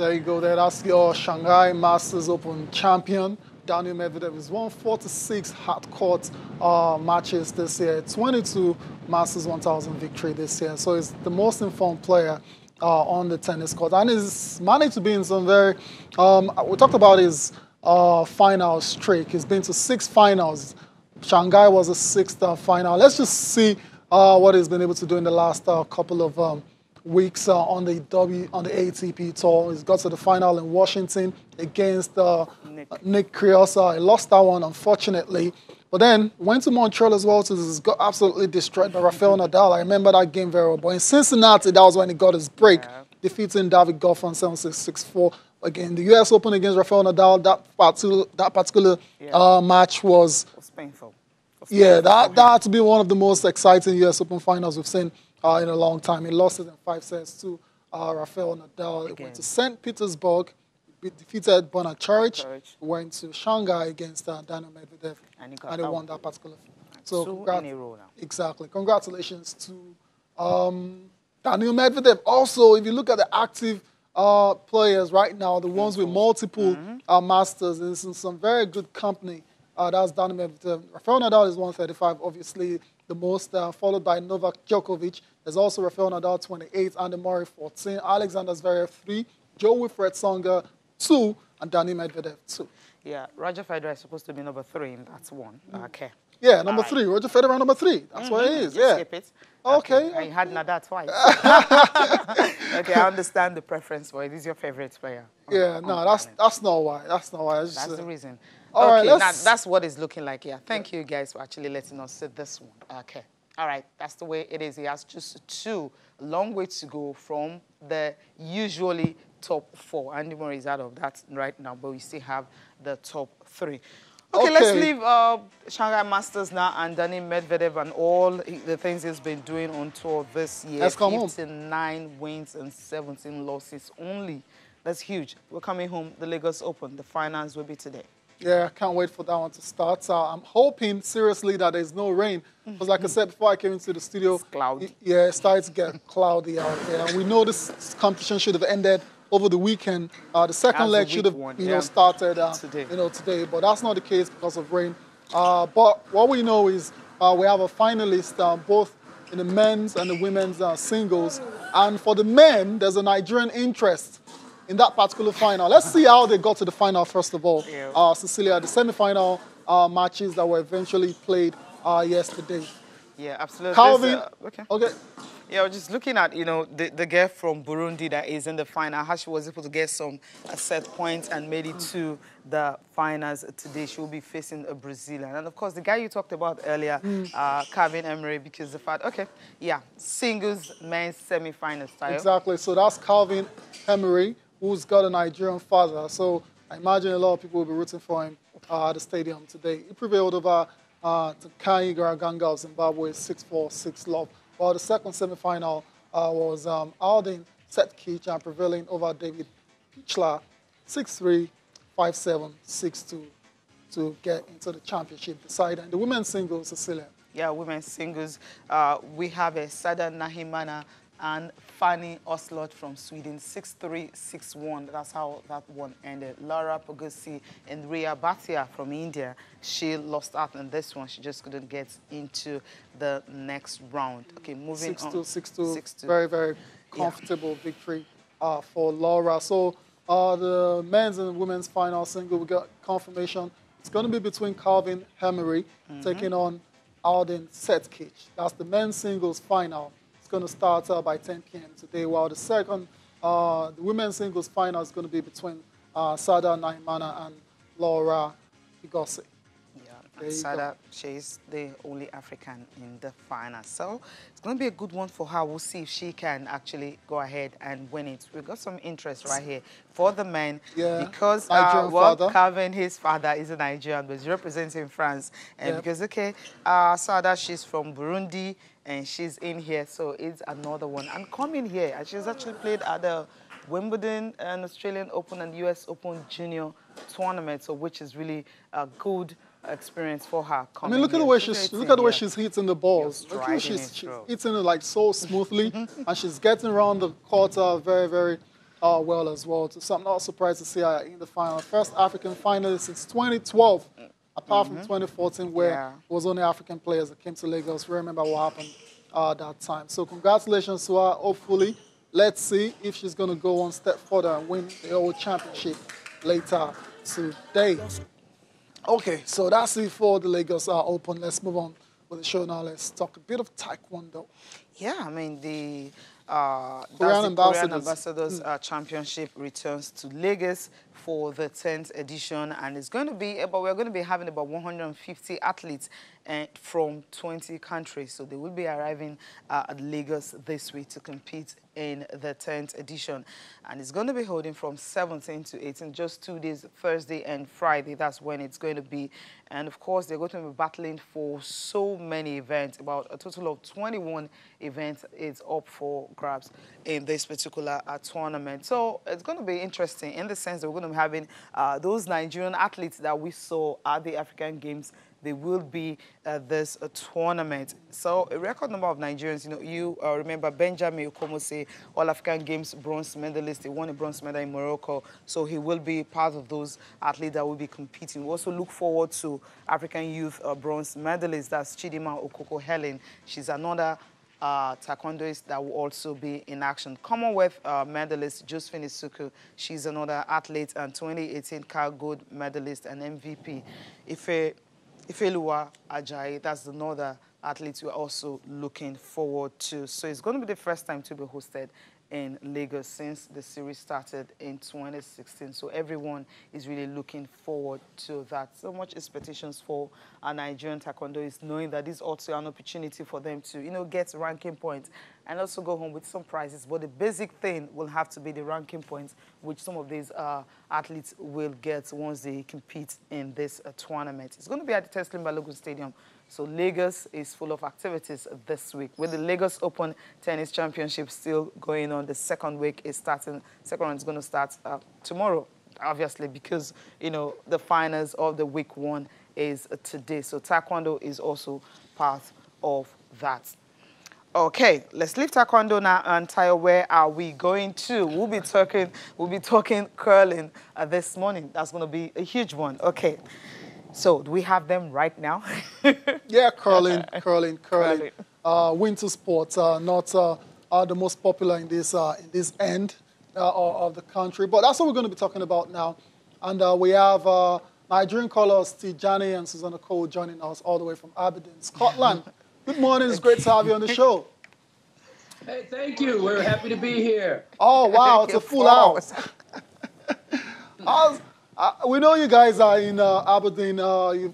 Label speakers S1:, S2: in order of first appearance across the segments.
S1: There you go. There. That's your Shanghai Masters Open champion. Daniel Medvedev has won 46 hard-court matches this year, 22 Masters 1000 victory this year. So he's the most informed player on the tennis court. And he's managed to be in some very... we talked about his final streak. He's been to 6 finals. Shanghai was a 6th final. Let's just see what he's been able to do in the last couple of weeks on the ATP tour. He's got to the final in Washington against Nick Kyrgios. He lost that one, unfortunately. But then went to Montreal as well, so he got absolutely destroyed by Rafael Nadal. I remember that game very well. But in Cincinnati, that was when he got his break, defeating David Goff on 7-6, 6-4. Again, the U.S. Open against Rafael Nadal, that particular match was
S2: painful.
S1: That had to be one of the most exciting U.S. Open finals we've seen in a long time. He lost it in 5 sets to Rafael Nadal. He went to St. Petersburg, defeated Bonacharic, went to Shanghai against Daniel Medvedev, and he won that particular. So
S2: in a row now.
S1: Exactly. Congratulations to Daniel Medvedev. Also, if you look at the active players right now, the ones with multiple masters, there's some very good company. That's Daniel Medvedev. Rafael Nadal is 135, obviously the most, followed by Novak Djokovic. There's also Rafael Nadal, 28, Andy Murray, 14, Alexander Zverev, 3, Joe Wilfred Tsonga, 2, and Daniel Medvedev, 2.
S2: Yeah, Roger Federer is supposed to be number 3, and that's 1. Okay.
S1: Yeah, number 3. Roger Federer, number 3. That's what it is.
S2: Just skip it.
S1: Okay.
S2: I had Nadal twice. Okay, I understand the preference for it. This is your favorite player.
S1: That's not why. That's not why.
S2: That's the reason.
S1: All
S2: okay,
S1: right,
S2: now that's what it's looking like here. Thank you guys for actually letting us see this one. Okay. All right, that's the way it is. He has just 2 long ways to go from the usually top 4. Andy Murray is out of that right now, but we still have the top 3. Okay, let's leave Shanghai Masters now and Daniil Medvedev and all the things he's been doing on tour this year.
S1: Let's come home.
S2: 59 wins and 17 losses only. That's huge. We're coming home. The Lagos Open, the finals will be today.
S1: Yeah, I can't wait for that one to start. I'm hoping, seriously, that there's no rain. Because like I said before I came into the studio,
S2: it's cloudy.
S1: It started to get cloudy out there. And we know this competition should have ended over the weekend. The second leg should have started today. But that's not the case because of rain. But what we know is we have a finalist both in the men's and the women's singles. And for the men, there's a Nigerian interest in that particular final. Let's see how they got to the final, first of all. Cecilia, the semi-final matches that were eventually played yesterday.
S2: Yeah, absolutely.
S1: Calvin,
S2: okay. Yeah, I was just looking at, the girl from Burundi that is in the final, how she was able to get some set points and made it to the finals today. She will be facing a Brazilian. And, of course, the guy you talked about earlier, Calvin Emery, because the fact, singles men's semi-final style.
S1: Exactly. So that's Calvin Emery, who's got a Nigerian father. So I imagine a lot of people will be rooting for him at the stadium today. He prevailed over Takai Garaganga of Zimbabwe, 6-4, 6-love. While the second semi-final was Aldin Setkic prevailing over David Pichler, 6-3, 5-7, 6-2 to get into the championship decider. And the women's singles, Cecilia. Yeah,
S2: women's singles. We have a Sada Nahimana and Fanny Oslot from Sweden, 6-3, 6-1. That's how that one ended. Laura Pogossi and Ria Bhatia from India. She lost out on this one. She just couldn't get into the next round. Okay, moving on.
S1: 6-2. Very, very comfortable victory for Laura. So the men's and women's final single, we got confirmation. It's going to be between Calvin Emery taking on Aldin Setkic. That's the men's singles final. Going to start by 10 p.m. today, while the second, the women's singles final is going to be between Sada Naimana and Laura Pigossi.
S2: Yeah, Sada, she's the only African in the final. So it's going to be a good one for her. We'll see if she can actually go ahead and win it. We've got some interest right here for the men because Calvin, his father, is a Nigerian, but he's representing France. And because, Sada, she's from Burundi, and she's in here, so it's another one. And coming here, she's actually played at the Wimbledon and Australian Open and US Open Junior tournament, so which is really a good experience for her.
S1: I mean, look at the way she's hitting the balls. Look how she's hitting it like so smoothly, and she's getting around the court very, very well as well. So I'm not surprised to see her in the final. First African finalist since 2012, apart from 2014, where it was only African players that came to Lagos. We remember what happened that time. So congratulations to her. Hopefully, let's see if she's going to go one step further and win the whole championship later today. Okay, so that's it for the Lagos Open. Let's move on with the show now. Let's talk a bit of Taekwondo.
S2: Yeah, I mean, the
S1: Korean
S2: Ambassadors Championship returns to Lagos for the 10th edition, and it's going to be we're going to be having about 150 athletes from 20 countries. So they will be arriving at Lagos this week to compete in the 10th edition. And it's going to be holding from 17 to 18, just 2 days, Thursday and Friday. That's when it's going to be. And of course, they're going to be battling for so many events. About a total of 21 events is up for grabs in this particular tournament. So it's going to be interesting in the sense that we're going to be having those Nigerian athletes that we saw at the African Games. They will be at this tournament. So a record number of Nigerians, you remember Benjamin Okomose, All-African Games bronze medalist. He won a bronze medal in Morocco. So he will be part of those athletes that will be competing. We also look forward to African youth bronze medalist. That's Chidima Okoko Helen. She's another taekwondoist that will also be in action. Commonwealth medalist Josephine Isuku, she's another athlete, and 2018 CAR Gold medalist and MVP. Ifelua Ajayi, that's another athlete we're also looking forward to. So it's going to be the first time to be hosted in Lagos since the series started in 2016. So everyone is really looking forward to that. So much expectations for our Nigerian taekwondoists, knowing that this is also an opportunity for them to, get ranking points and also go home with some prizes. But the basic thing will have to be the ranking points, which some of these athletes will get once they compete in this tournament. It's going to be at the Teslim Balogun Stadium. So Lagos is full of activities this week. With the Lagos Open Tennis Championship still going on, the second week is starting. Second one is going to start tomorrow, obviously, because, the finals of the week 1 is today. So Taekwondo is also part of that. Okay, let's leave Taekwondo now and Tayo. Where are we going to? We'll be talking curling this morning. That's going to be a huge one. Okay. So, do we have them right now?
S1: Yeah, curling. Winter sports are not the most popular in this end of the country. But that's what we're going to be talking about now. And we have Nigerian callers Tijani and Susanna Cole joining us all the way from Aberdeen, Scotland. Good morning. It's great to have you on the show.
S3: Hey, thank you. We're happy to be here.
S1: Oh, wow. It's a full house. We know you guys are in Aberdeen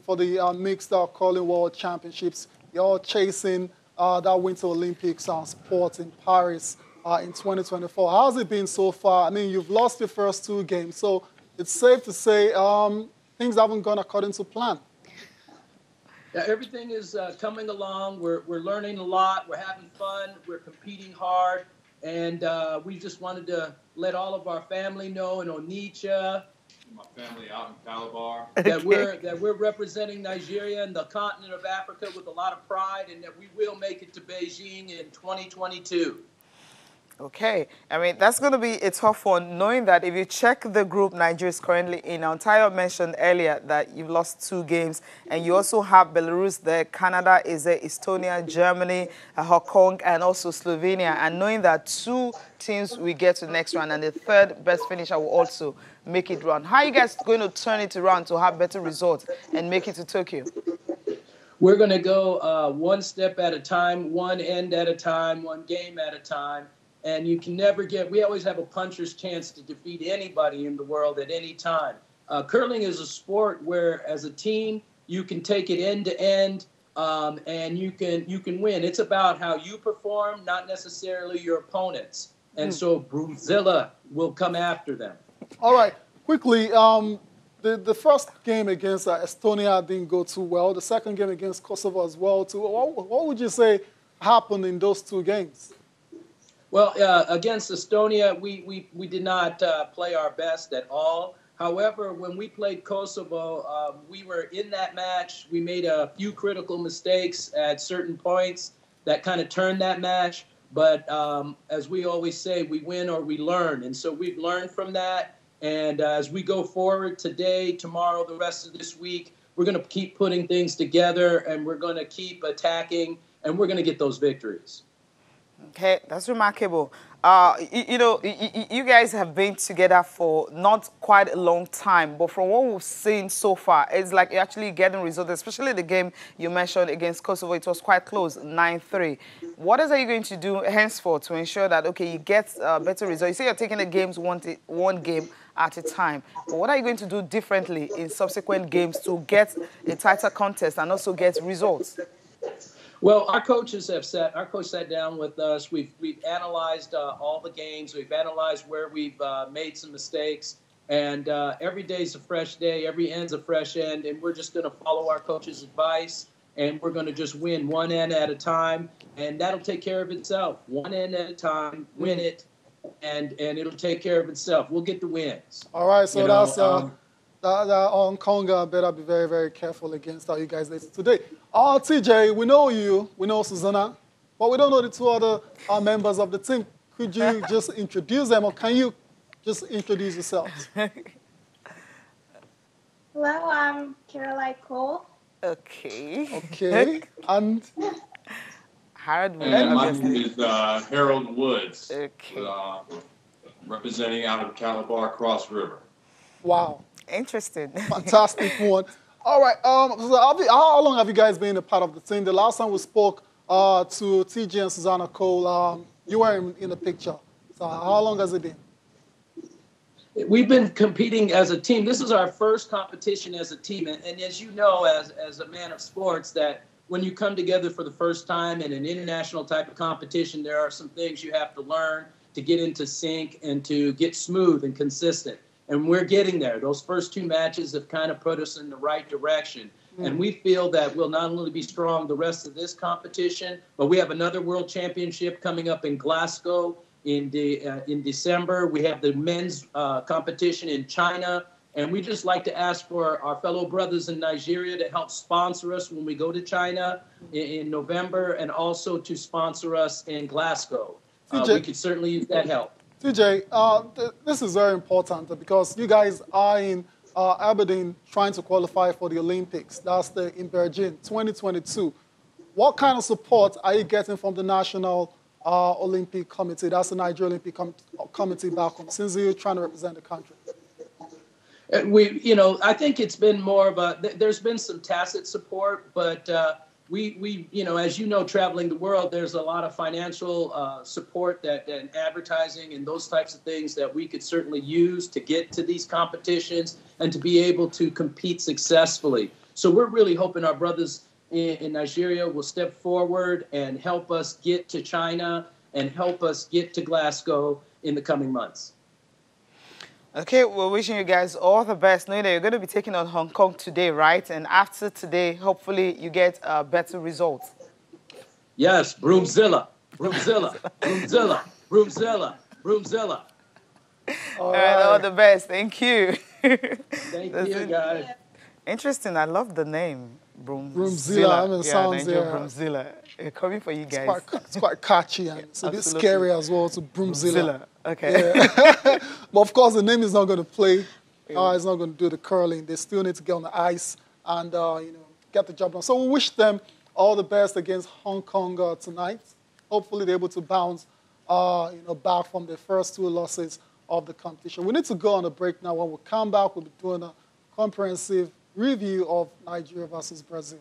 S1: for the Mixed Curling World Championships. You're chasing that Winter Olympics sport in Paris in 2024. How's it been so far? I mean, you've lost your first 2 games, so it's safe to say things haven't gone according to plan.
S3: Yeah, everything is coming along. We're learning a lot. We're having fun. We're competing hard. And we just wanted to let all of our family know in Onitsha,
S4: my family out in Calabar,
S3: that we're representing Nigeria and the continent of Africa with a lot of pride, and that we will make it to Beijing in 2022.
S2: Okay. I mean, that's going to be a tough one, knowing that if you check the group Nigeria is currently in. Tayo mentioned earlier that you've lost 2 games, and you also have Belarus there, Canada is there, Estonia, Germany, Hong Kong, and also Slovenia. And knowing that 2 teams will get to the next round, and the 3rd best finisher will also make it round. How are you guys going to turn it around to have better results and make it to Tokyo?
S3: We're going to go 1 step at a time, 1 end at a time, 1 game at a time. And you can never we always have a puncher's chance to defeat anybody in the world at any time. Curling is a sport where, as a team, you can take it end to end, and you can win. It's about how you perform, not necessarily your opponents. And so Bruzilla will come after them.
S1: All right, quickly, the first game against Estonia didn't go too well. The second game against Kosovo as well too. What would you say happened in those 2 games?
S3: Well, against Estonia, we did not play our best at all. However, when we played Kosovo, we were in that match. We made a few critical mistakes at certain points that kind of turned that match. But as we always say, we win or we learn. And so we've learned from that. And as we go forward today, tomorrow, the rest of this week, we're going to keep putting things together, and we're going to keep attacking, and we're going to get those victories.
S2: Okay, that's remarkable. You guys have been together for not quite a long time, but from what we've seen so far, it's like you're actually getting results, especially the game you mentioned against Kosovo. It was quite close, 9-3. What are you going to do henceforth to ensure that, okay, you get better results? You say you're taking the games one game at a time, but what are you going to do differently in subsequent games to get a tighter contest and also get results?
S3: Well, our coaches our coach sat down with us. We've analyzed all the games. We've analyzed where we've made some mistakes. And every day's a fresh day. Every end's a fresh end. And we're just going to follow our coach's advice. And we're going to just win one end at a time. And that'll take care of itself. One end at a time, win it, and it'll take care of itself. We'll get the wins.
S1: All right, so that's on Conga. Better be very, very careful against how you guys did today. TJ, we know you, we know Susanna, but we don't know the two other members of the team. Could you just introduce them, or can you just introduce yourselves?
S5: Hello, I'm Caroline Cole.
S2: Okay.
S1: And
S2: Harold Woods.
S4: And my name is Harold Woods,
S2: Okay.
S4: Representing out of Calabar Cross River.
S1: wow,
S2: Interesting.
S1: fantastic one. All right, so how long have you guys been a part of the team? The last time we spoke to TJ and Susanna Cole, you were in the picture. So how long has it been?
S3: We've been competing as a team. This is our first competition as a team. And as you know, as a man of sports, that when you come together for the first time in an international type of competition, there are some things you have to learn to get into sync and to get smooth and consistent. And we're getting there. Those first two matches have kind of put us in the right direction. And we feel that we'll not only be strong the rest of this competition, but we have another world championship coming up in Glasgow in December. We have the men's competition in China. And we just like to ask for our fellow brothers in Nigeria to help sponsor us when we go to China in November, and also to sponsor us in Glasgow. We could certainly use that help.
S1: TJ, this is very important because you guys are in Aberdeen trying to qualify for the Olympics. That's in Beijing 2022. What kind of support are you getting from the National Olympic Committee? That's the Nigerian Olympic Committee back home, since you're trying to represent the country.
S3: I think it's been more of there's been some tacit support, but we, as you know, traveling the world, there's a lot of financial support and advertising and those types of things that we could certainly use to get to these competitions and to be able to compete successfully. So we're really hoping our brothers in Nigeria will step forward and help us get to China and help us get to Glasgow in the coming months.
S2: Okay, we're wishing you guys all the best. Knowing that you're going to be taking on Hong Kong today, right? And after today, hopefully you get better results.
S3: Yes, Broomzilla, Broomzilla, Broomzilla, Broomzilla, Broomzilla.
S2: All right, all the best. Thank you.
S3: Thank you, guys.
S2: Interesting. I love the name.
S1: Broomzilla. I mean, it sounds,
S2: Broomzilla. Coming for you guys.
S1: It's quite catchy and it's a bit scary as well to Broomzilla.
S2: Okay.
S1: Yeah. But of course, the name is not going to play. It's not going to do the curling. They still need to get on the ice and get the job done. So we wish them all the best against Hong Kong tonight. Hopefully, they're able to bounce back from the first two losses of the competition. We need to go on a break now. When we come back, we'll be doing a comprehensive review of Nigeria versus Brazil.